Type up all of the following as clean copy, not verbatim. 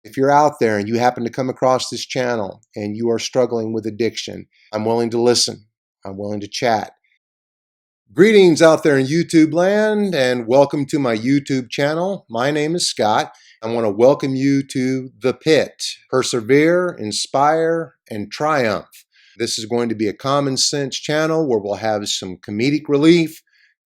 If you're out there and you happen to come across this channel and you are struggling with addiction, I'm willing to listen. I'm willing to chat. Greetings out there in YouTube land and welcome to my YouTube channel. My name is Scott. I want to welcome you to The Pit. Persevere, inspire, and triumph. This is going to be a common sense channel where we'll have some comedic relief,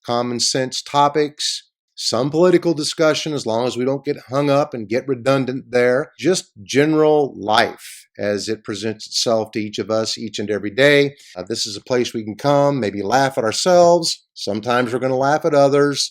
common sense topics, some political discussion as long as we don't get hung up and get redundant there. Just general life as it presents itself to each of us each and every day. This is a place we can come, maybe laugh at ourselves. Sometimes we're going to laugh at others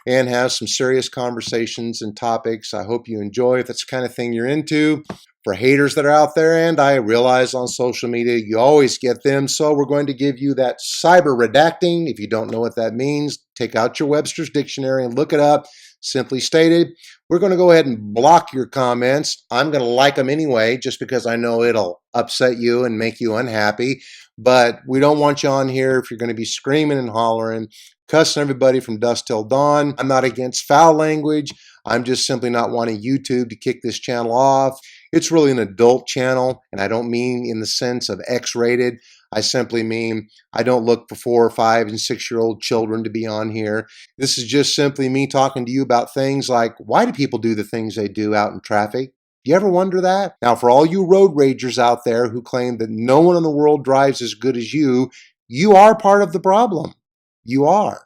and have some serious conversations and topics. I hope you enjoy if that's the kind of thing you're into. For haters that are out there, and I realize on social media you always get them, so we're going to give you that cyber redacting. If you don't know what that means, take out your Webster's dictionary and look it up. Simply stated, we're going to go ahead and block your comments. I'm going to like them anyway, just because I know it'll upset you and make you unhappy. But we don't want you on here if you're going to be screaming and hollering, cussing everybody from dusk till dawn. I'm not against foul language. I'm just simply not wanting YouTube to kick this channel off. It's really an adult channel, and I don't mean in the sense of X-rated. I simply mean I don't look for 4, 5, and 6-year-old children to be on here. This is just simply me talking to you about things like, why do people do the things they do out in traffic? You ever wonder that? Now, for all you road ragers out there who claim that no one in the world drives as good as you are part of the problem. You are.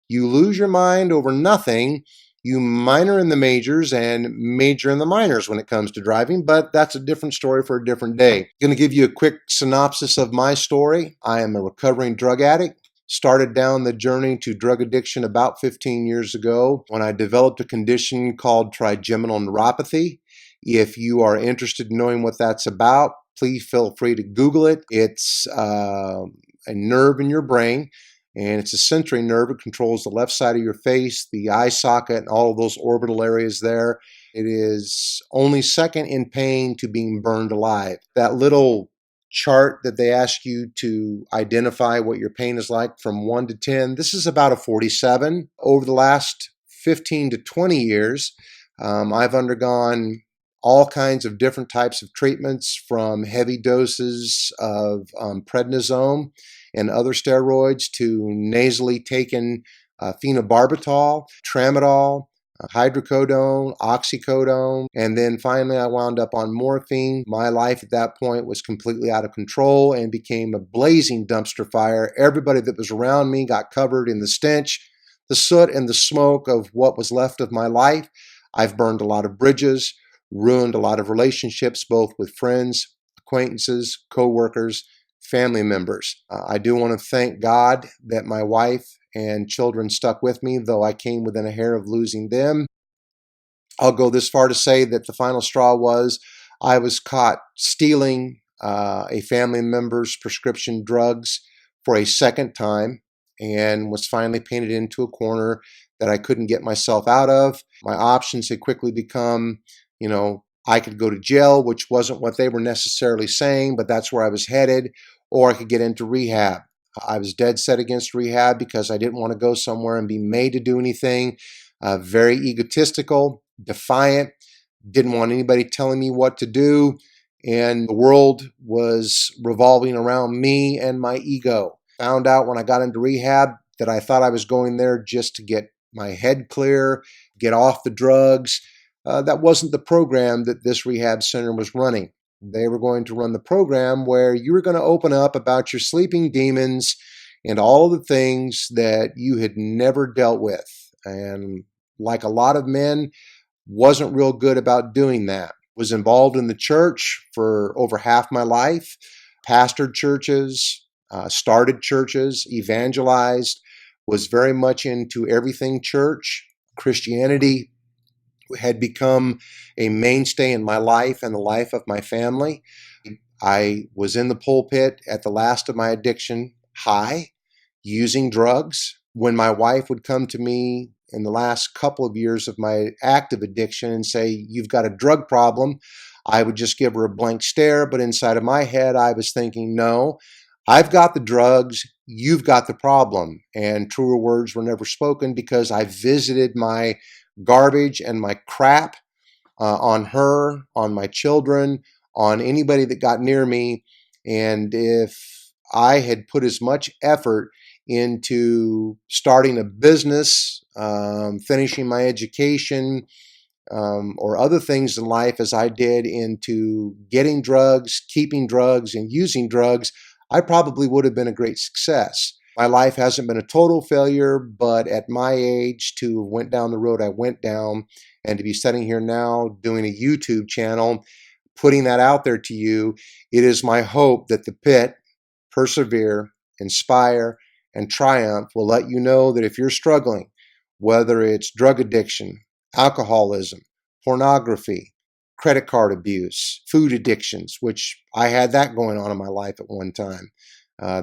You lose your mind over nothing. You minor in the majors and major in the minors when it comes to driving, but that's a different story for a different day. I'm going to give you a quick synopsis of my story. I am a recovering drug addict. Started down the journey to drug addiction about 15 years ago when I developed a condition called trigeminal neuropathy. If you are interested in knowing what that's about, please feel free to Google it. It's a nerve in your brain. And it's a sensory nerve. It controls the left side of your face, the eye socket, and all of those orbital areas there. It is only second in pain to being burned alive. That little chart that they ask you to identify what your pain is like from 1 to 10, this is about a 47. Over the last 15 to 20 years, I've undergone all kinds of different types of treatments, from heavy doses of prednisone and other steroids to nasally taken phenobarbital, tramadol, hydrocodone, oxycodone, and then finally I wound up on morphine. My life at that point was completely out of control and became a blazing dumpster fire. Everybody that was around me got covered in the stench, the soot, and the smoke of what was left of my life. I've burned a lot of bridges, ruined a lot of relationships, both with friends, acquaintances, co-workers, family members. I do want to thank God that my wife and children stuck with me, though I came within a hair of losing them. I'll go this far to say that the final straw was I was caught stealing a family member's prescription drugs for a second time and was finally painted into a corner that I couldn't get myself out of. My options had quickly become, I could go to jail, which wasn't what they were necessarily saying, but that's where I was headed, or I could get into rehab. I was dead set against rehab because I didn't want to go somewhere and be made to do anything. Very egotistical, defiant, didn't want anybody telling me what to do, and the world was revolving around me and my ego. Found out when I got into rehab that I thought I was going there just to get my head clear, get off the drugs. That wasn't the program that this rehab center was running. They were going to run the program where you were going to open up about your sleeping demons and all the things that you had never dealt with. And like a lot of men, wasn't real good about doing that. Was involved in the church for over half my life, pastored churches, started churches, evangelized, was very much into everything church. Christianity had become a mainstay in my life and the life of my family. I was in the pulpit at the last of my addiction, high, using drugs. When my wife would come to me in the last couple of years of my active addiction and say, "You've got a drug problem," I would just give her a blank stare, but inside of my head, I was thinking, no, I've got the drugs, you've got the problem. And truer words were never spoken because I visited my garbage and my crap on her, on my children, on anybody that got near me. And if I had put as much effort into starting a business, finishing my education, or other things in life as I did into getting drugs, keeping drugs, and using drugs, I probably would have been a great success. My life hasn't been a total failure, but at my age, to have went down the road I went down, and to be sitting here now doing a YouTube channel, putting that out there to you, it is my hope that the P.I.T, persevere, inspire, and triumph will let you know that if you're struggling, whether it's drug addiction, alcoholism, pornography, credit card abuse, food addictions, which I had that going on in my life at one time.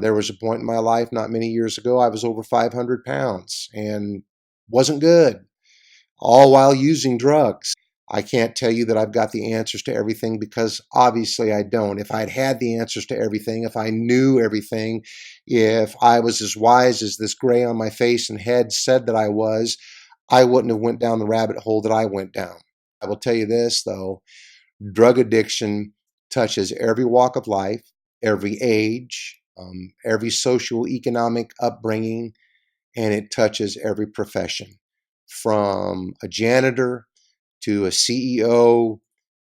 There was a point in my life not many years ago, I was over 500 pounds and wasn't good, all while using drugs. I can't tell you that I've got the answers to everything, because obviously I don't. If I'd had the answers to everything, if I knew everything, if I was as wise as this gray on my face and head said that I was, I wouldn't have went down the rabbit hole that I went down. I will tell you this, though, drug addiction touches every walk of life, every age, every social economic upbringing, and it touches every profession, from a janitor to a CEO,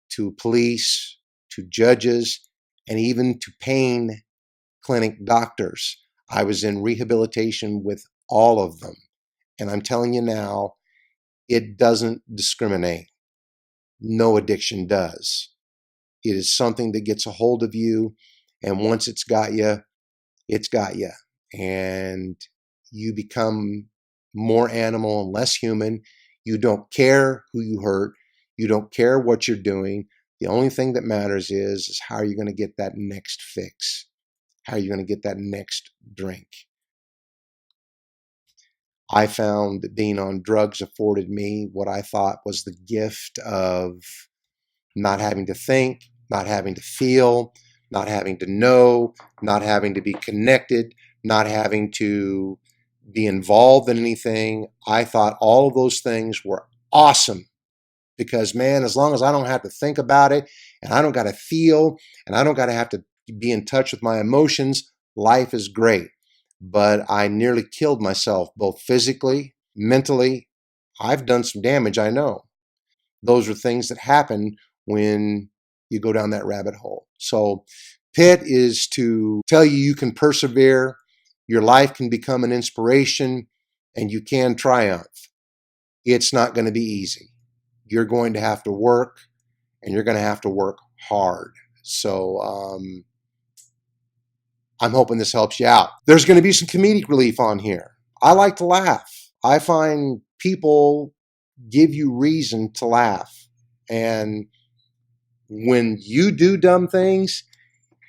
to police, to judges, and even to pain clinic doctors. I was in rehabilitation with all of them. And I'm telling you now, it doesn't discriminate. No addiction does. It is something that gets a hold of you, and once it's got you, it's got you. And you become more animal and less human. You don't care who you hurt. You don't care what you're doing. The only thing that matters is how are you going to get that next fix? How are you going to get that next drink? I found that being on drugs afforded me what I thought was the gift of not having to think, not having to feel, not having to know, not having to be connected, not having to be involved in anything. I thought all of those things were awesome, because, man, as long as I don't have to think about it, and I don't got to feel, and I don't got to have to be in touch with my emotions, life is great. But I nearly killed myself, both physically, mentally. I've done some damage, I know. Those are things that happen when you go down that rabbit hole. So P.I.T is to tell you you can persevere, your life can become an inspiration, and you can triumph. It's not going to be easy. You're going to have to work, and you're going to have to work hard. So I'm hoping this helps you out. There's going to be some comedic relief on here. I like to laugh. I find people give you reason to laugh. And when you do dumb things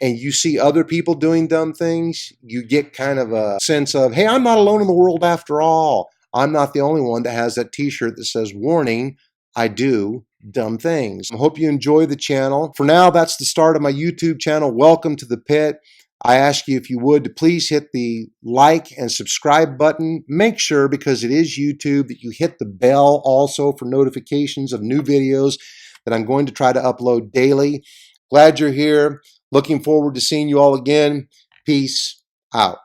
and you see other people doing dumb things, you get kind of a sense of, hey, I'm not alone in the world after all. I'm not the only one that has that t-shirt that says, warning, I do dumb things. I hope you enjoy the channel. For now, that's the start of my YouTube channel. Welcome to the P.I.T. I ask you, if you would, to please hit the like and subscribe button. Make sure, because it is YouTube, that you hit the bell also for notifications of new videos that I'm going to try to upload daily. Glad you're here. Looking forward to seeing you all again. Peace out.